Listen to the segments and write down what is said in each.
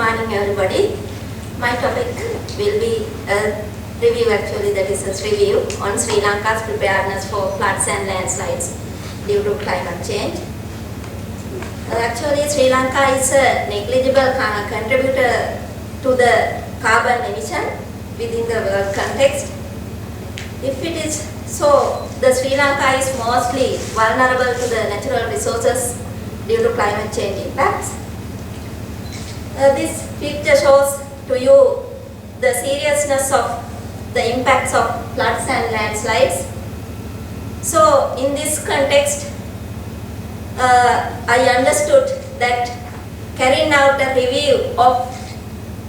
morning everybody. My topic will be a review, actually that is a review on Sri Lanka's preparedness for floods and landslides due to climate change. Actually Sri Lanka is a negligible contributor to the carbon emission within the world context. If it is so, the Sri Lanka is mostly vulnerable to the natural resources due to climate change impacts. This picture shows to you the seriousness of the impacts of floods and landslides. So in this context, I understood that carrying out a review of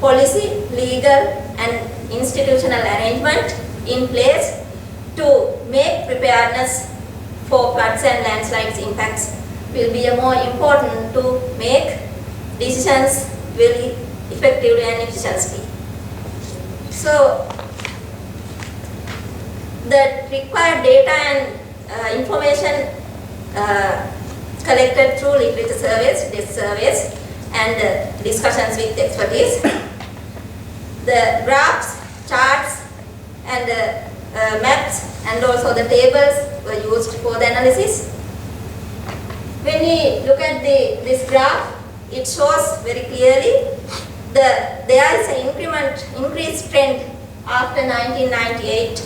policy, legal and institutional arrangement in place to make preparedness for floods and landslides impacts will be more important to make decisions very effectively and efficiently. So the required data and information collected through literature surveys, desk surveys and discussions with expertise. The graphs, charts and maps and also the tables were used for the analysis. When we look at this graph, it shows very clearly there is an increased trend after 1998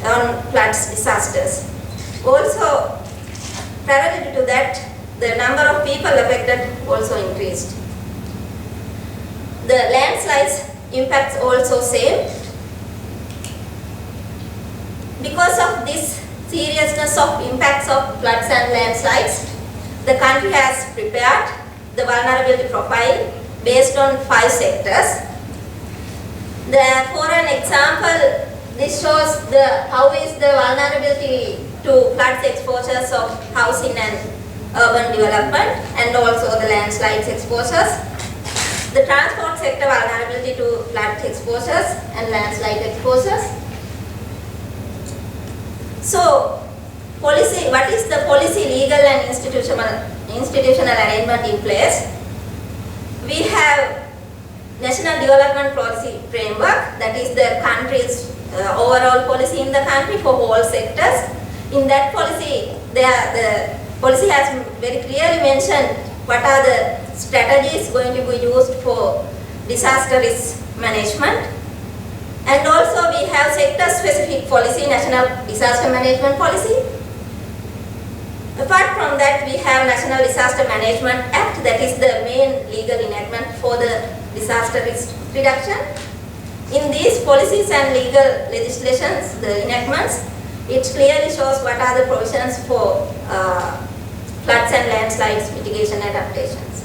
on floods disasters. Also, parallel to that, the number of people affected also increased. The landslides impacts also same. Because of this seriousness of impacts of floods and landslides, the country has prepared the vulnerability profile based on 5 sectors. For an example, this shows how is the vulnerability to floods exposures of housing and urban development and also the landslides exposures. The transport sector vulnerability to flood exposures and landslide exposures. So, what is the policy, legal and institutional arrangement in place? We have National Development Policy Framework, that is the country's overall policy in the country for all sectors. In that policy, the policy has very clearly mentioned what are the strategies going to be used for disaster risk management. And also we have sector-specific policy, National Disaster Management Policy. Apart from that, we have National Disaster Management Act, that is the main legal enactment for the disaster risk reduction. In these policies and legal legislations, the enactments, it clearly shows what are the provisions for floods and landslides mitigation adaptations.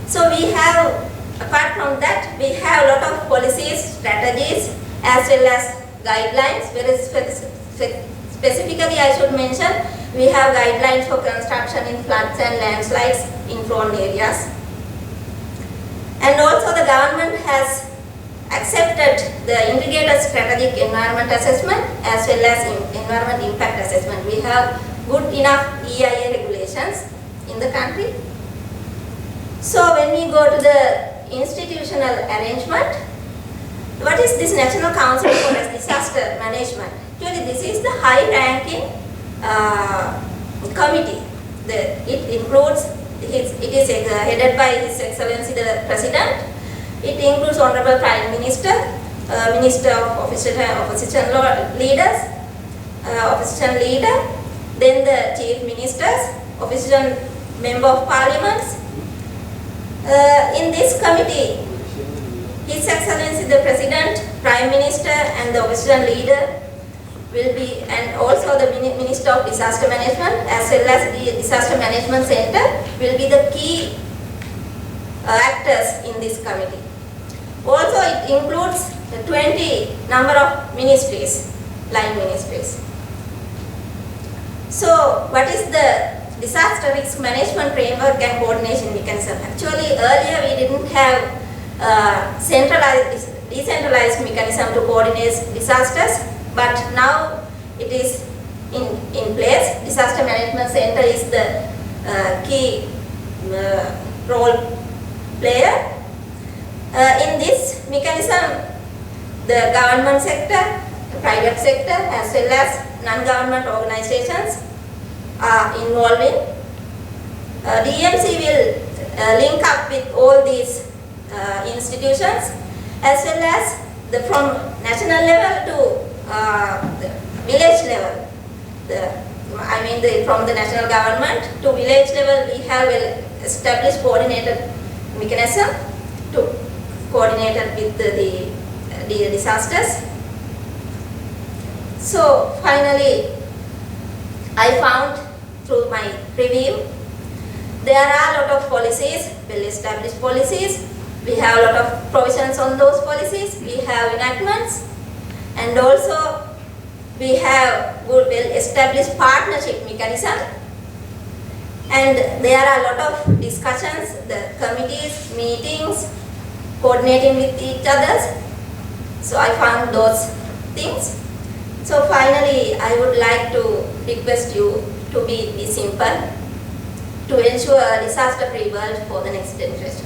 So we have, apart from that, we have a lot of policies, strategies as well as guidelines. Very specifically I should mention, we have guidelines for construction in floods and landslides in prone areas. And also the government has accepted the integrated strategic environment assessment as well as environment impact assessment. We have good enough EIA regulations in the country. So when we go to the institutional arrangement, what is this National Council for Disaster Management? Actually, this is the high-ranking committee. It includes, it is headed by His Excellency the President. It includes Honorable Prime Minister, Minister of Opposition Leaders, Opposition Leader, then the Chief Ministers, Opposition Member of Parliaments. In this committee, His Excellency the President, Prime Minister and the Opposition Leader will be, and also the Minister of Disaster Management as well as the Disaster Management Center will be the key actors in this committee. Also it includes 20 number of ministries, line ministries. So what is the disaster risk management framework and coordination mechanism? Actually earlier we didn't have decentralized mechanism to coordinate disasters, but now it is in place. Disaster Management Center is the key role player, In this mechanism, the government sector, the private sector, as well as non-government organizations are involved in. DMC will link up with all these institutions, as well as from national level to the village level. From the national government to village level, we have established coordinated mechanism to coordinate with the disasters. So finally, I found through my review, there are a lot of policies, well-established policies. We have a lot of provisions on those policies. We have enactments, and also we have good, well-established partnership mechanism. And there are a lot of discussions, the committees, meetings, coordinating with each other. So I found those things. So finally, I would like to request you to be simple, to ensure a disaster-free world for the next generation.